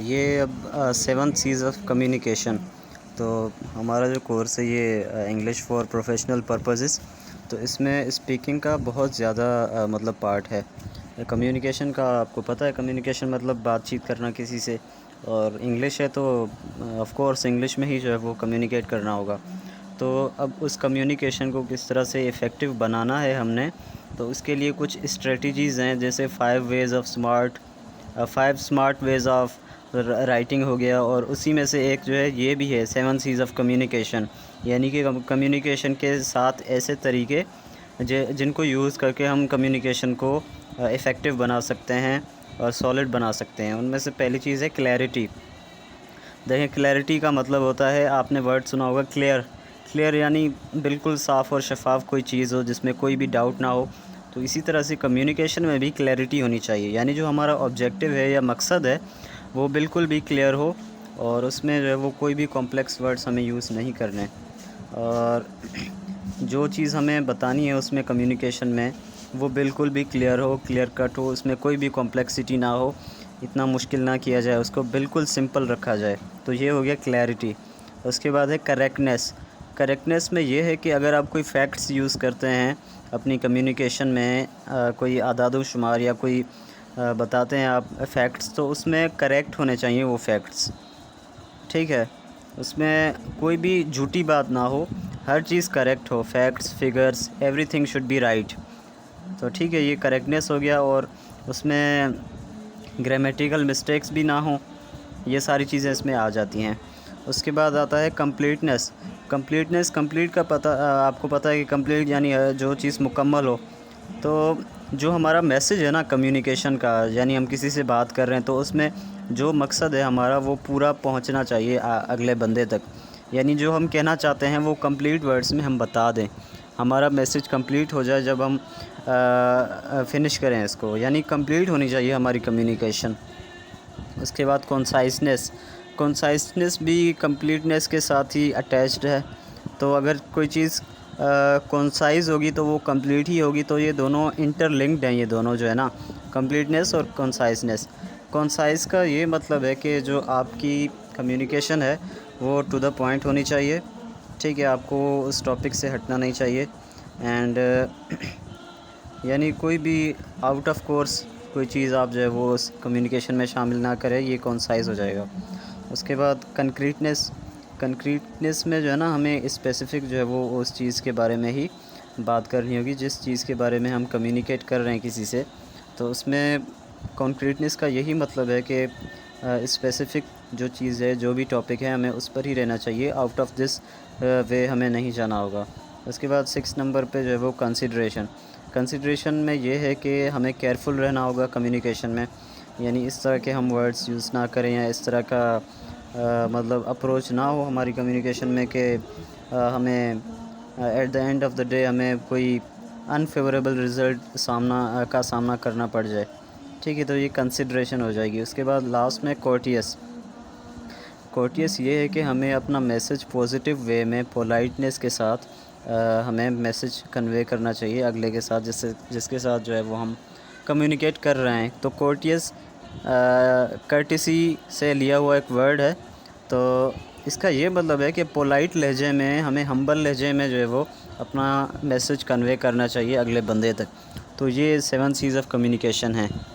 ये अब 7 seize of communication. तो हमारा जो कोर्स है ये इंग्लिश फॉर प्रोफेशनल पर्पसेस। तो इसमें स्पीकिंग का बहुत ज़्यादा मतलब पार्ट है। कम्युनिकेशन का आपको पता है, कम्युनिकेशन मतलब बातचीत करना किसी से, और इंग्लिश है तो ऑफ कोर्स इंग्लिश में ही जो है वो कम्युनिकेट करना होगा। तो अब उस कम्युनिकेशन को किस तरह से इफ़ेक्टिव बनाना है हमने, तो उसके लिए कुछ स्ट्रेटजीज़ हैं, जैसे 5 स्मार्ट वेज़ ऑफ राइटिंग हो गया, और उसी में से एक जो है ये भी है 7 सीज़ ऑफ कम्युनिकेशन। यानी कि कम्युनिकेशन के 7 ऐसे तरीके जिनको यूज़ करके हम कम्युनिकेशन को इफ़ेक्टिव बना सकते हैं और सॉलिड बना सकते हैं। उनमें से पहली चीज़ है क्लैरिटी। देखें, क्लैरिटी का मतलब होता है, आपने वर्ड सुना होगा क्लियर। क्लियर यानी बिल्कुल साफ़ और शफाफ कोई चीज़ हो जिसमें कोई भी डाउट ना हो। तो इसी तरह से कम्युनिकेशन में भी क्लैरिटी होनी चाहिए, यानी जो हमारा ऑब्जेक्टिव है या मकसद है वो बिल्कुल भी क्लियर हो, और उसमें जो है वो कोई भी कॉम्प्लेक्स वर्ड्स हमें यूज़ नहीं करने। और जो चीज़ हमें बतानी है उसमें कम्युनिकेशन में वो बिल्कुल भी क्लियर हो, क्लियर कट हो, उसमें कोई भी कॉम्प्लेक्सिटी ना हो, इतना मुश्किल ना किया जाए, उसको बिल्कुल सिंपल रखा जाए। तो ये हो गया क्लैरिटी। उसके बाद है करेक्टनेस। करेक्टनेस में ये है कि अगर आप कोई फैक्ट्स यूज़ करते हैं अपनी कम्युनिकेशन में, कोई आदाद व शुमार या कोई बताते हैं आप फैक्ट्स, तो उसमें करेक्ट होने चाहिए वो फैक्ट्स। ठीक है, उसमें कोई भी झूठी बात ना हो, हर चीज़ करेक्ट हो, facts, figures, everything should be right. तो ठीक है, ये करेक्टनेस हो गया, और उसमें ग्रामेटिकल मिस्टेक्स भी ना हो, ये सारी चीज़ें इसमें आ जाती हैं। उसके बाद आता है कंप्लीटनेस। कंप्लीट का आपको पता है कि कंप्लीट यानी जो चीज़ मुकम्मल हो। तो जो हमारा मैसेज है ना कम्युनिकेशन का, यानी हम किसी से बात कर रहे हैं तो उसमें जो मकसद है हमारा वो पूरा पहुंचना चाहिए अगले बंदे तक। यानी जो हम कहना चाहते हैं वो कंप्लीट वर्ड्स में हम बता दें, हमारा मैसेज कंप्लीट हो जाए जब हम फिनिश करें इसको, यानी कंप्लीट होनी चाहिए हमारी कम्युनिकेशन। उसके बाद कॉन्साइसनेस भी कंप्लीटनेस के साथ ही अटैच्ड है। तो अगर कोई चीज़ कॉन्साइज़ होगी तो वो कंप्लीट ही होगी। तो ये दोनों इंटरलिंक्ड हैं, ये दोनों जो है ना, कंप्लीटनेस और कॉन्साइसनेस। कॉन्साइज़ का ये मतलब है कि जो आपकी कम्युनिकेशन है वो टू द पॉइंट होनी चाहिए। ठीक है, आपको उस टॉपिक से हटना नहीं चाहिए। एंड यानी कोई भी आउट ऑफ कोर्स कोई चीज़ आप जो है वो उस कम्युनिकेशन में शामिल ना करें, ये कॉन्साइज़ हो जाएगा। उसके बाद कंक्रीटनेस में जो है ना, हमें स्पेसिफ़िक जो है वो उस चीज़ के बारे में ही बात करनी होगी जिस चीज़ के बारे में हम कम्युनिकेट कर रहे हैं किसी से। तो उसमें कंक्रीटनेस का यही मतलब है कि स्पेसिफ़िक जो चीज़ है, जो भी टॉपिक है, हमें उस पर ही रहना चाहिए, आउट ऑफ दिस वे हमें नहीं जाना होगा। उसके बाद 6 नंबर पे जो है वो कंसिडरेशन में ये है कि हमें केयरफुल रहना होगा कम्युनिकेशन में। यानी इस तरह के हम वर्ड्स यूज़ ना करें, या इस तरह का मतलब अप्रोच ना हो हमारी कम्युनिकेशन में कि हमें at the end of the day हमें कोई अनफेवरेबल रिज़ल्ट का सामना करना पड़ जाए। ठीक है, तो ये कंसिडरेशन हो जाएगी। उसके बाद लास्ट में कोर्टियस ये है कि हमें अपना मैसेज पॉजिटिव वे में पोलाइटनेस के साथ हमें मैसेज कन्वे करना चाहिए अगले के साथ, जिसके साथ जो है वो हम कम्युनिकेट कर रहे हैं। तो कोर्टियस कर्टिसी से लिया हुआ एक वर्ड है। तो इसका ये मतलब है कि पोलाइट लहजे में, हमें हम्बल लहजे में जो है वो अपना मैसेज कन्वे करना चाहिए अगले बंदे तक। तो ये 7 सीज़ ऑफ कम्युनिकेशन है।